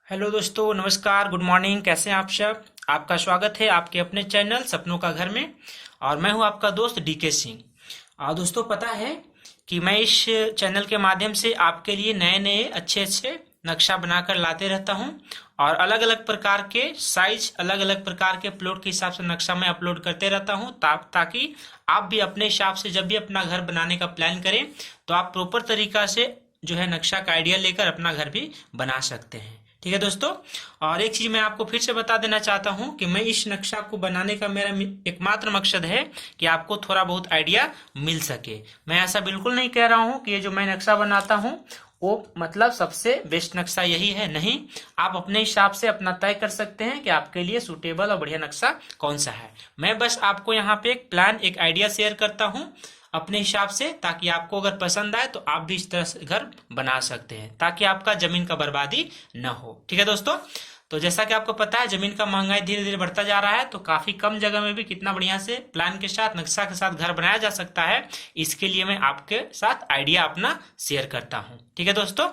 Hello दोस्तों, नमस्कार, good morning. कैसे हैं आप सब? आपका स्वागत है आपके अपने चैनल सपनों का घर में। और मैं हूं आपका दोस्त डीके सिंह। और दोस्तों, पता है कि मैं इस चैनल के माध्यम से आपके लिए नए नए अच्छे अच्छे नक्शा बनाकर लाते रहता हूं। और अलग अलग प्रकार के साइज, अलग अलग प्रकार के प्लॉट के हिसाब से नक्शा मैं अपलोड करते रहता हूं, ताकि आप भी अपने हिसाब से जब भी अपना घर बनाने का प्लान करें तो आप प्रॉपर तरीका से जो है नक्शा का आइडिया लेकर अपना घर भी बना सकते हैं। ठीक है दोस्तों। और एक चीज मैं आपको फिर से बता देना चाहता हूं कि मैं इस नक्शा को बनाने का मेरा एकमात्र मकसद है कि आपको थोड़ा बहुत आइडिया मिल सके। मैं ऐसा बिल्कुल नहीं कह रहा हूं कि ये जो मैं नक्शा बनाता हूं वो मतलब सबसे बेस्ट नक्शा यही है, नहीं। आप अपने हिसाब से अपना तय कर सकते हैं कि आपके लिए सूटेबल और बढ़िया नक्शा कौन सा है। मैं बस आपको यहाँ पे एक प्लान, एक आइडिया शेयर करता हूँ अपने हिसाब से, ताकि आपको अगर पसंद आए तो आप भी इस तरह से घर बना सकते हैं, ताकि आपका जमीन का बर्बादी न हो। ठीक है दोस्तों। तो जैसा कि आपको पता है, जमीन का महंगाई धीरे धीरे बढ़ता जा रहा है, तो काफी कम जगह में भी कितना बढ़िया से प्लान के साथ, नक्शा के साथ घर बनाया जा सकता है। इसके लिए मैं आपके साथ आइडिया अपना शेयर करता हूँ। ठीक है दोस्तों।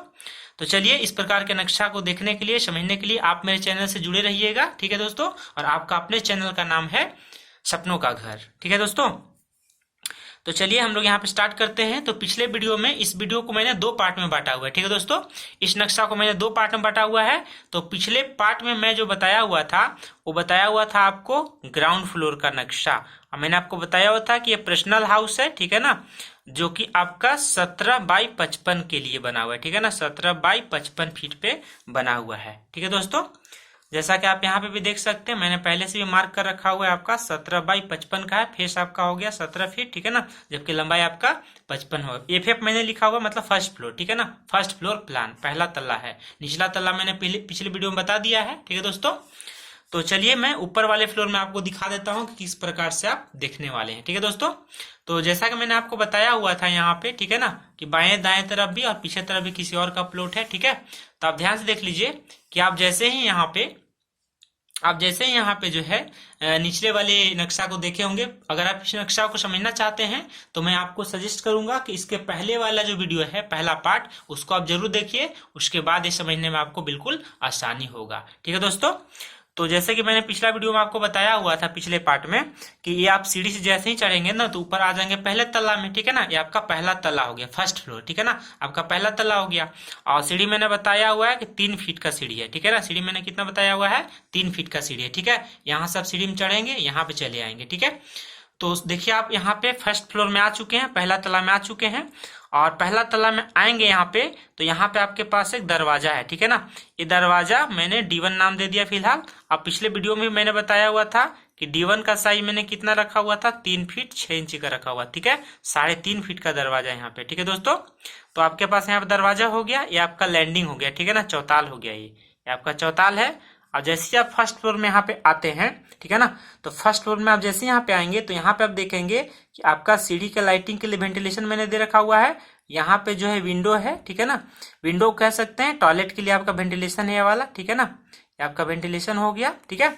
तो चलिए, इस प्रकार के नक्शा को देखने के लिए, समझने के लिए आप मेरे चैनल से जुड़े रहिएगा। ठीक है दोस्तों। और आपका अपने चैनल का नाम है सपनों का घर। ठीक है दोस्तों। तो चलिए हम लोग यहाँ पे स्टार्ट करते हैं। तो पिछले वीडियो में, इस वीडियो को मैंने दो पार्ट में बांटा हुआ है। ठीक है दोस्तों। इस नक्शा को मैंने दो पार्ट में बांटा हुआ है। तो पिछले पार्ट में मैं जो बताया हुआ था, वो बताया हुआ था आपको ग्राउंड फ्लोर का नक्शा। और मैंने आपको बताया हुआ था कि ये पर्सनल हाउस है, ठीक है ना, जो कि आपका 17x55 के लिए बना हुआ है। ठीक है ना, 17x55 फीट पे बना हुआ है। ठीक है दोस्तों। जैसा कि आप यहाँ पे भी देख सकते हैं, मैंने पहले से भी मार्क कर रखा हुआ है। आपका 17x55 का है। फेस आपका हो गया 17 फीट, ठीक है ना, जबकि लंबाई आपका 55 हो। एफ मैंने लिखा हुआ, मतलब फर्स्ट फ्लोर। ठीक है ना, फर्स्ट फ्लोर प्लान, पहला तल्ला है। निचला तल्ला मैंने पिछले वीडियो में बता दिया है। ठीक है दोस्तों। तो चलिए मैं ऊपर वाले फ्लोर में आपको दिखा देता हूँ कि किस प्रकार से आप देखने वाले हैं। ठीक है दोस्तों। तो जैसा कि मैंने आपको बताया हुआ था यहाँ पे, ठीक है ना, कि बाएं दाएं तरफ भी और पीछे तरफ भी किसी और का प्लॉट है। ठीक है। तो आप ध्यान से देख लीजिए कि आप जैसे ही यहाँ पे जो है निचले वाले नक्शा को देखे होंगे। अगर आप इस नक्शा को समझना चाहते हैं तो मैं आपको सजेस्ट करूंगा कि इसके पहले वाला जो वीडियो है, पहला पार्ट, उसको आप जरूर देखिए। उसके बाद ये समझने में आपको बिल्कुल आसानी होगा। ठीक है दोस्तों। तो जैसे कि मैंने पिछला वीडियो में आपको बताया हुआ था, पिछले पार्ट में, कि ये आप सीढ़ी से जैसे ही चढ़ेंगे ना तो ऊपर आ जाएंगे पहले तल्ला में। ठीक है ना, ये आपका पहला तल्ला हो गया, फर्स्ट फ्लोर। ठीक है ना, आपका पहला तल्ला हो गया। और सीढ़ी मैंने बताया हुआ है कि 3 फीट का सीढ़ी है। ठीक है ना, सीढ़ी मैंने कितना बताया हुआ है, 3 फीट का सीढ़ी है। ठीक है, यहाँ से आप सीढ़ी में चढ़ेंगे, यहाँ पे चले आएंगे। ठीक है। तो देखिए, आप यहाँ पे फर्स्ट फ्लोर में आ चुके हैं, पहला तला में आ चुके हैं। और पहला तला में आएंगे यहाँ पे, तो यहाँ पे आपके पास एक दरवाजा है। ठीक है ना, ये दरवाजा मैंने D1 नाम दे दिया फिलहाल। अब पिछले वीडियो में मैंने बताया हुआ था कि D1 का साइज मैंने कितना रखा हुआ था, 3 फीट 6 इंची का रखा हुआ। ठीक है, 3.5 फीट का दरवाजा यहाँ पे। ठीक है दोस्तों। तो आपके पास यहाँ पे दरवाजा हो गया, ये आपका लैंडिंग हो गया। ठीक है ना, चौताल हो गया, ये आपका चौताल है। और जैसे ही आप फर्स्ट फ्लोर में यहाँ पे आते हैं, ठीक है ना, तो फर्स्ट फ्लोर में आप जैसे यहाँ पे आएंगे तो यहाँ पे आप देखेंगे कि आपका सीढ़ी के लाइटिंग के लिए वेंटिलेशन मैंने दे रखा हुआ है। यहाँ पे जो है विंडो है। ठीक है ना, विंडो कह सकते हैं, टॉयलेट के लिए आपका वेंटिलेशन है ये वाला। ठीक है ना, ये आपका वेंटिलेशन हो गया। ठीक है।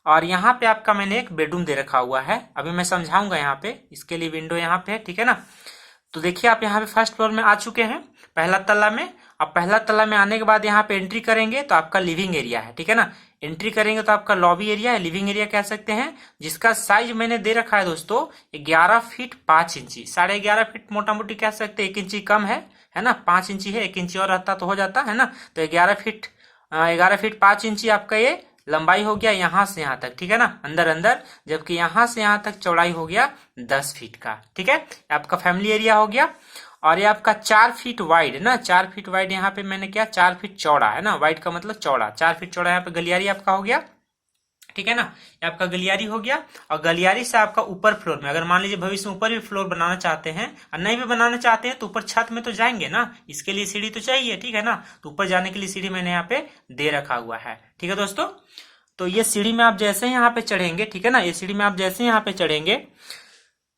और यहाँ पे आपका मैंने एक बेडरूम दे रखा हुआ है, अभी मैं समझाऊंगा यहाँ पे। इसके लिए विंडो यहाँ पे है। ठीक है ना। तो देखिए, आप यहाँ पे फर्स्ट फ्लोर में आ चुके हैं, पहला तल्ला में। अब पहला तल्ला में आने के बाद यहाँ पे एंट्री करेंगे तो आपका लिविंग एरिया है। ठीक है ना, एंट्री करेंगे तो आपका लॉबी एरिया है, लिविंग एरिया कह सकते हैं, जिसका साइज मैंने दे रखा है दोस्तों 11 फीट 5 इंची। 11.5 फीट मोटा मोटी कह सकते हैं, 1 इंची कम है ना, 5 इंची है, 1 इंची और रहता तो हो जाता है ना। तो 11 फीट 5 इंची आपका ये लंबाई हो गया यहाँ से यहाँ तक। ठीक है ना, अंदर अंदर, जबकि यहाँ से यहाँ तक चौड़ाई हो गया 10 फीट का। ठीक है, आपका फैमिली एरिया हो गया। और ये आपका 4 फीट वाइड है ना, 4 फीट वाइड यहाँ पे मैंने क्या, 4 फीट चौड़ा है ना, वाइड का मतलब चौड़ा, 4 फीट चौड़ा यहाँ पे गलियारी आपका हो गया। ठीक है ना, ये आपका गलियारी हो गया। और गलियारी से आपका ऊपर फ्लोर में, अगर मान लीजिए भविष्य में ऊपर भी फ्लोर बनाना चाहते हैं और नहीं भी बनाना चाहते हैं तो ऊपर छत में तो जाएंगे ना, इसके लिए सीढ़ी तो चाहिए। ठीक है ना, तो ऊपर जाने के लिए सीढ़ी मैंने यहाँ पे दे रखा हुआ है। ठीक है दोस्तों। तो ये सीढ़ी में आप जैसे ही यहाँ पे चढ़ेंगे, ठीक है ना, ये सीढ़ी में आप जैसे ही यहाँ पे चढ़ेंगे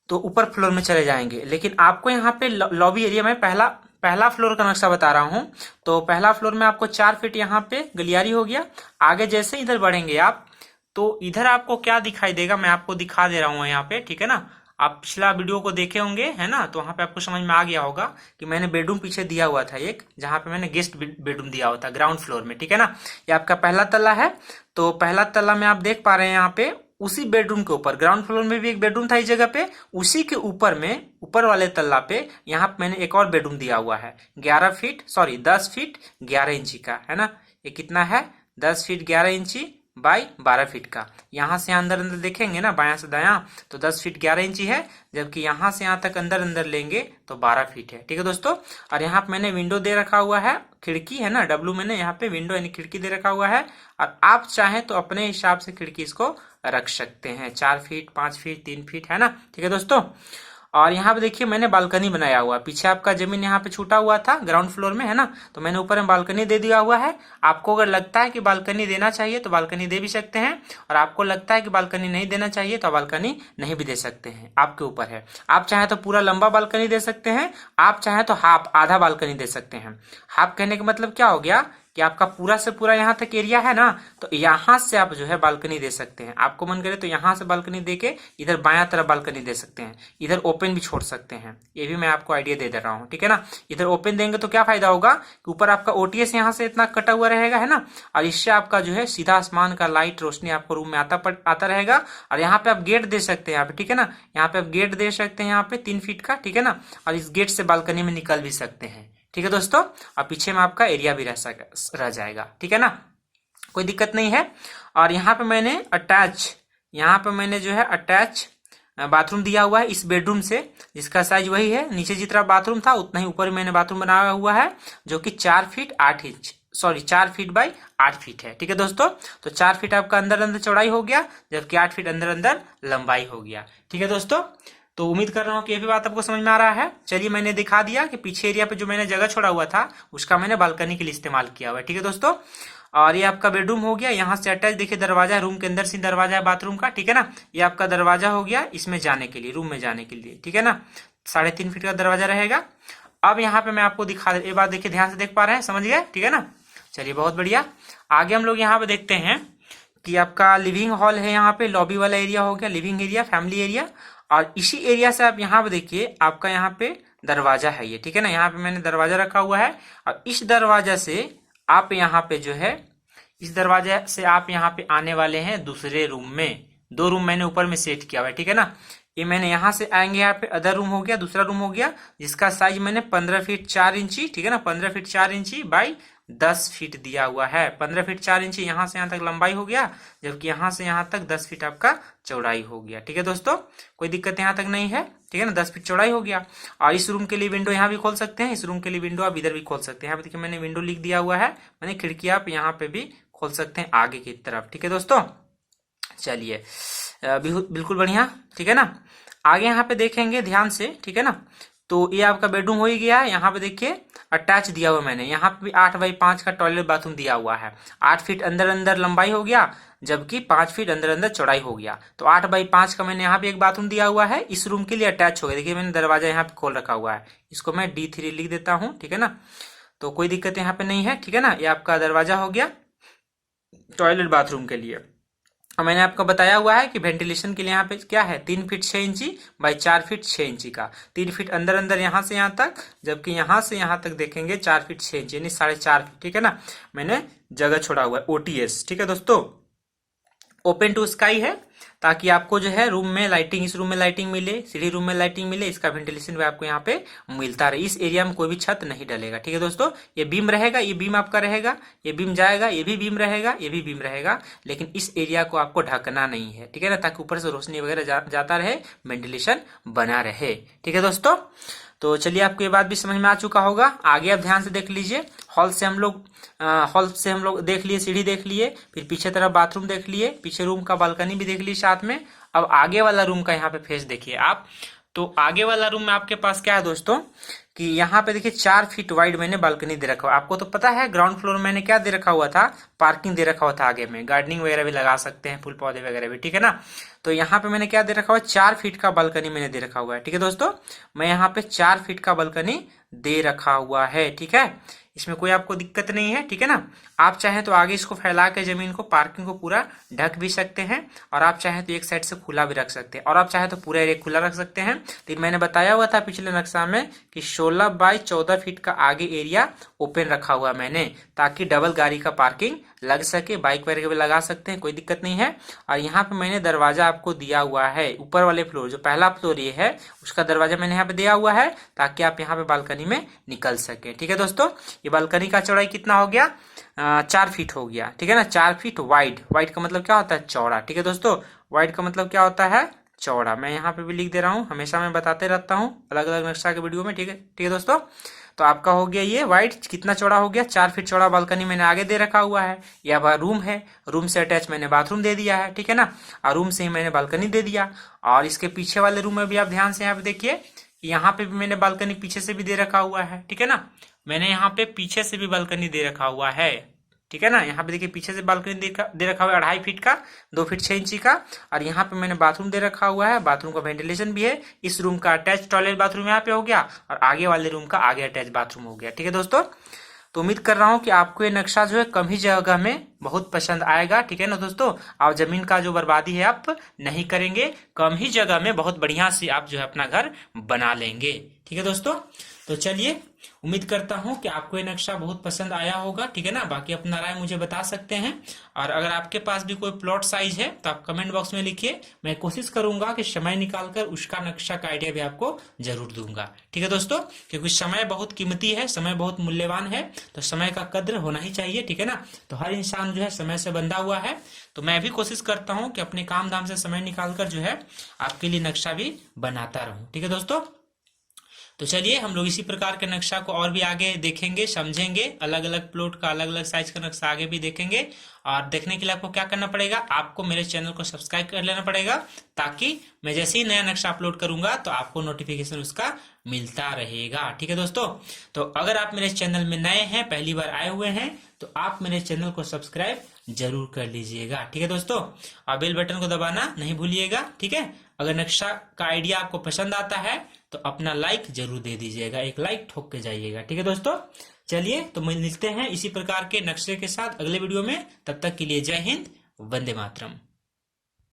तो ऊपर फ्लोर में चले जाएंगे। लेकिन आपको यहाँ पे लॉबी एरिया में पहला फ्लोर का नक्शा बता रहा हूँ। तो पहला फ्लोर में आपको 4 फीट यहाँ पे गलियारी हो गया। आगे जैसे इधर बढ़ेंगे आप, तो इधर आपको क्या दिखाई देगा, मैं आपको दिखा दे रहा हूँ यहाँ पे। ठीक है ना, आप पिछला वीडियो को देखे होंगे है ना, तो वहां पे आपको समझ में आ गया होगा कि मैंने बेडरूम पीछे दिया हुआ था एक, जहां पे मैंने गेस्ट बेडरूम दिया हुआ था ग्राउंड फ्लोर में, ठीक है ना। ये आपका पहला तल्ला है। तो पहला तल्ला में आप देख पा रहे हैं यहाँ पे उसी बेडरूम के ऊपर, ग्राउंड फ्लोर में भी एक बेडरूम था इस जगह पे, उसी के ऊपर में ऊपर वाले तल्ला पे यहाँ पे मैंने एक और बेडरूम दिया हुआ है 10 फीट 11 इंची का, है ना। ये कितना है 10 फीट 11 इंची बाई 12 फीट का। यहाँ से अंदर अंदर देखेंगे ना बायां से दायां तो 10 फीट 11 इंची है, जबकि यहाँ से यहाँ तक अंदर अंदर लेंगे तो 12 फीट है, ठीक है दोस्तों। और यहाँ पे मैंने विंडो दे रखा हुआ है, खिड़की है ना, डब्लू मैंने यहाँ पे विंडो यानी खिड़की दे रखा हुआ है। और आप चाहें तो अपने हिसाब से खिड़की इसको रख सकते हैं, 4 फीट 5 फीट 3 फीट, है ना, ठीक है दोस्तों। और यहाँ पे देखिए मैंने बालकनी बनाया हुआ, पीछे आपका जमीन यहाँ पे छूटा हुआ था ग्राउंड फ्लोर में, है ना, तो मैंने ऊपर में बालकनी दे दिया हुआ है। आपको अगर लगता है कि बालकनी देना चाहिए तो बालकनी दे भी सकते हैं, और आपको लगता है कि बालकनी नहीं देना चाहिए तो बालकनी नहीं भी दे सकते हैं, आपके ऊपर है। आप चाहे तो पूरा लंबा बालकनी दे सकते हैं, आप चाहे तो हाफ आधा बालकनी दे सकते हैं। हाफ कहने का मतलब क्या हो गया कि आपका पूरा से पूरा यहाँ तक एरिया है ना, तो यहाँ से आप जो है बालकनी दे सकते हैं। आपको मन करे तो यहाँ से बालकनी देके इधर बायां तरफ बालकनी दे सकते हैं, इधर ओपन भी छोड़ सकते हैं। ये भी मैं आपको आइडिया दे रहा हूँ, ठीक है ना। इधर ओपन देंगे तो क्या फायदा होगा कि ऊपर आपका ओटीएस यहाँ से इतना कटा हुआ रहेगा, है ना, और इससे आपका जो है सीधा आसमान का लाइट रोशनी आपको रूम में आता रहेगा। और यहाँ पे आप गेट दे सकते हैं यहाँ पे, ठीक है ना, यहाँ पे आप गेट दे सकते हैं यहाँ पे 3 फीट का, ठीक है ना, और इस गेट से बालकनी में निकल भी सकते हैं, ठीक है दोस्तों। और पीछे में आपका एरिया भी रह जाएगा, ठीक है ना, कोई दिक्कत नहीं है। और यहाँ पे मैंने जो है अटैच बाथरूम दिया हुआ है इस बेडरूम से, जिसका साइज वही है, नीचे जितना बाथरूम था उतना ही ऊपर मैंने बाथरूम बनाया हुआ है, जो कि 4 फीट बाई 8 फीट है, ठीक है दोस्तों। तो 4 फीट आपका अंदर अंदर चौड़ाई हो गया, जबकि 8 फीट अंदर अंदर लंबाई हो गया, ठीक है दोस्तों। तो उम्मीद कर रहा हूँ कि ये भी बात आपको समझ में आ रहा है। चलिए मैंने दिखा दिया कि पीछे एरिया पे जो मैंने जगह छोड़ा हुआ था उसका मैंने बालकनी के लिए इस्तेमाल किया हुआ है, ठीक है दोस्तों। और ये आपका बेडरूम हो गया, यहाँ से अटैच देखिए दरवाजा है, रूम के अंदर से दरवाजा है बाथरूम का, ठीक है ना। ये आपका दरवाजा हो गया इसमें जाने के लिए, रूम में जाने के लिए, ठीक है ना, 3.5 फीट का दरवाजा रहेगा। अब यहाँ पे मैं आपको दिखा, ये बात देखिए ध्यान से देख पा रहे हैं, समझ गए, ठीक है ना। चलिए बहुत बढ़िया, आगे हम लोग यहाँ पे देखते हैं कि आपका लिविंग हॉल है, यहाँ पे लॉबी वाला एरिया हो गया, लिविंग एरिया, फैमिली एरिया। और इसी एरिया से आप यहाँ पे देखिए आपका यहाँ पे दरवाजा है ये, ठीक है ना, यहाँ पे मैंने दरवाजा रखा हुआ है। और इस दरवाजा से आप यहाँ पे जो है, इस दरवाजा से आप यहाँ पे आने वाले हैं दूसरे रूम में, 2 रूम मैंने ऊपर में सेट किया हुआ है, ठीक है ना। ये मैंने यहाँ से आएंगे, यहाँ पे अदर रूम हो गया, दूसरा रूम हो गया, जिसका साइज मैंने 15 फीट 4 इंची, ठीक है ना, 15 फीट 4 इंची बाई 10 फीट दिया हुआ है। 15 फीट 4 इंची यहाँ से यहाँ तक लंबाई हो गया, जबकि यहाँ से यहाँ तक 10 फीट आपका चौड़ाई हो गया, ठीक है दोस्तों, कोई दिक्कत यहाँ तक नहीं है, ठीक है ना, 10 फीट चौड़ाई हो गया। और इस रूम के लिए विंडो यहाँ भी खोल सकते हैं, इस रूम के लिए विंडो आप इधर भी खोल सकते हैं। यहाँ पे देखिए मैंने विंडो लिख दिया हुआ है, मैंने खिड़की आप यहाँ पे भी खोल सकते हैं आगे की तरफ, ठीक है दोस्तों। चलिए बिल्कुल बढ़िया, ठीक है ना। आगे यहाँ पे देखेंगे ध्यान से, ठीक है ना। तो ये आपका बेडरूम हो ही गया है, यहाँ पे देखिए अटैच दिया हुआ मैंने, यहाँ पे भी 8 बाई 5 का टॉयलेट बाथरूम दिया हुआ है। 8 फीट अंदर अंदर लंबाई हो गया, जबकि 5 फीट अंदर अंदर चौड़ाई हो गया। तो 8 बाई 5 का मैंने यहाँ पे एक बाथरूम दिया हुआ है, इस रूम के लिए अटैच हो गया। देखिए मैंने दरवाजा यहाँ पे खोल रखा हुआ है, इसको मैं D3 लिख देता हूँ, ठीक है ना, तो कोई दिक्कत यहाँ पे नहीं है, ठीक है ना। ये आपका दरवाजा हो गया टॉयलेट बाथरूम के लिए। और मैंने आपको बताया हुआ है कि वेंटिलेशन के लिए यहाँ पे क्या है 3 फीट 6 इंची बाई 4 फीट 6 इंची का, 3 फीट अंदर अंदर यहाँ से यहाँ तक, जबकि यहाँ से यहाँ तक देखेंगे 4 फीट 6 इंची यानी 4.5 फीट, ठीक है ना। मैंने जगह छोड़ा हुआ है OTS, ठीक है दोस्तों, ओपन टू स्काई है, ताकि आपको जो है रूम में लाइटिंग, इस रूम में लाइटिंग मिले, सीढ़ी रूम में लाइटिंग मिले, इसका वेंटिलेशन भी आपको यहाँ पे मिलता रहे। इस एरिया में कोई भी छत नहीं डलेगा, ठीक है दोस्तों। ये बीम रहेगा, ये बीम आपका रहेगा, ये बीम जाएगा, ये भी बीम रहेगा, ये भी बीम रहेगा, लेकिन इस एरिया को आपको ढकना नहीं है, ठीक है ना, ताकि ऊपर से रोशनी वगैरह जाता रहे, वेंटिलेशन बना रहे, ठीक है दोस्तों। तो चलिए आपको ये बात भी समझ में आ चुका होगा। आगे आप ध्यान से देख लीजिए, हॉल से हम लोग देख लिए, सीढ़ी देख लिए, फिर पीछे तरफ बाथरूम देख लिए, पीछे रूम का बालकनी भी देख लिए साथ में। अब आगे वाला रूम का यहाँ पे फेस देखिए आप। तो आगे वाला रूम में आपके पास क्या है दोस्तों कि यहाँ पे देखिए 4 फीट वाइड मैंने बालकनी दे रखा हुआ। आपको तो पता है ग्राउंड फ्लोर में मैंने क्या दे रखा हुआ था, पार्किंग दे रखा हुआ था, आगे में गार्डनिंग वगैरह भी लगा सकते हैं, फूल पौधे वगैरह भी, ठीक है ना। तो यहाँ पे मैंने क्या दे रखा हुआ है, 4 फीट का बालकनी मैंने दे रखा हुआ है, ठीक है दोस्तों। मैं यहाँ पे 4 फीट का बालकनी दे रखा हुआ है, ठीक है। इसमें कोई आपको दिक्कत नहीं है, ठीक है ना। आप चाहें तो आगे इसको फैला के जमीन को, पार्किंग को पूरा ढक भी सकते हैं, और आप चाहें तो एक साइड से खुला भी रख सकते हैं, और आप चाहें तो पूरा एरिया खुला रख सकते हैं। तो मैंने बताया हुआ था पिछले नक्शा में कि 16 बाई 14 फीट का आगे एरिया ओपन रखा हुआ मैंने, ताकि डबल गाड़ी का पार्किंग लग सके, बाइक वगैरह भी लगा सकते हैं, कोई दिक्कत नहीं है। और यहाँ पे मैंने दरवाजा आपको दिया हुआ है, ऊपर वाले फ्लोर जो पहला फ्लोर ये है उसका दरवाजा मैंने यहाँ पे दिया हुआ है, ताकि आप यहाँ पे बालकनी में निकल सके। ठीक है दोस्तों, ये बालकनी का चौड़ाई कितना हो गया, 4 फीट हो गया, ठीक है ना। 4 फीट वाइड, वाइड का मतलब क्या होता है, चौड़ा। ठीक है दोस्तों, वाइड का मतलब क्या होता है, चौड़ा। मैं यहाँ पे भी लिख दे रहा हूँ, हमेशा मैं बताते रहता हूँ अलग अलग नक्शा के वीडियो में, ठीक है। ठीक है दोस्तों, तो आपका हो गया ये वाइड कितना चौड़ा हो गया, 4 फीट चौड़ा बालकनी मैंने आगे दे रखा हुआ है। यह रूम है, रूम से अटैच मैंने बाथरूम दे दिया है, ठीक है ना, और रूम से ही मैंने बालकनी दे दिया। और इसके पीछे वाले रूम में भी आप ध्यान से यहाँ पे देखिए, यहाँ पे भी मैंने बालकनी पीछे से भी दे रखा हुआ है, ठीक है ना। मैंने यहाँ पे पीछे से भी बालकनी दे रखा हुआ है, ठीक है ना। यहाँ पे देखिए पीछे से बालकनी दे रखा हुआ है 2.5 फीट का, 2 फीट 6 इंची का। और यहाँ पे मैंने बाथरूम दे रखा हुआ है, बाथरूम का वेंटिलेशन भी है। इस रूम का अटैच टॉयलेट बाथरूम यहाँ पे हो गया, और आगे वाले रूम का आगे अटैच बाथरूम हो गया। ठीक है दोस्तों, तो उम्मीद कर रहा हूँ कि आपको ये नक्शा जो है कम ही जगह में बहुत पसंद आएगा, ठीक है ना दोस्तों। आप जमीन का जो बर्बादी है आप नहीं करेंगे, कम ही जगह में बहुत बढ़िया से आप जो है अपना घर बना लेंगे। ठीक है दोस्तों, तो चलिए, उम्मीद करता हूं कि आपको ये नक्शा बहुत पसंद आया होगा, ठीक है ना। बाकी अपना राय मुझे बता सकते हैं, और अगर आपके पास भी कोई प्लॉट साइज है तो आप कमेंट बॉक्स में लिखिए। मैं कोशिश करूंगा कि समय निकालकर उसका नक्शा का आइडिया भी आपको जरूर दूंगा। ठीक है दोस्तों, क्योंकि समय बहुत कीमती है, समय बहुत मूल्यवान है, तो समय का कद्र होना ही चाहिए, ठीक है ना। तो हर इंसान जो है समय से बंधा हुआ है, तो मैं भी कोशिश करता हूँ कि अपने काम धाम से समय निकालकर जो है आपके लिए नक्शा भी बनाता रहूं। ठीक है दोस्तों, तो चलिए हम लोग इसी प्रकार के नक्शा को और भी आगे देखेंगे, समझेंगे, अलग अलग प्लॉट का अलग अलग साइज का नक्शा आगे भी देखेंगे। और देखने के लिए आपको क्या करना पड़ेगा, आपको मेरे चैनल को सब्सक्राइब कर लेना पड़ेगा, ताकि मैं जैसे ही नया नक्शा अपलोड करूंगा तो आपको नोटिफिकेशन उसका मिलता रहेगा। ठीक है दोस्तों, तो अगर आप मेरे चैनल में नए हैं, पहली बार आए हुए हैं, तो आप मेरे चैनल को सब्सक्राइब जरूर कर लीजिएगा। ठीक है दोस्तों, और बेल बटन को दबाना नहीं भूलिएगा, ठीक है। अगर नक्शा का आइडिया आपको पसंद आता है तो अपना लाइक जरूर दे दीजिएगा, एक लाइक ठोक के जाइएगा। ठीक है दोस्तों, चलिए तो मिलते हैं इसी प्रकार के नक्शे के साथ अगले वीडियो में। तब तक के लिए जय हिंद, वंदे मातरम।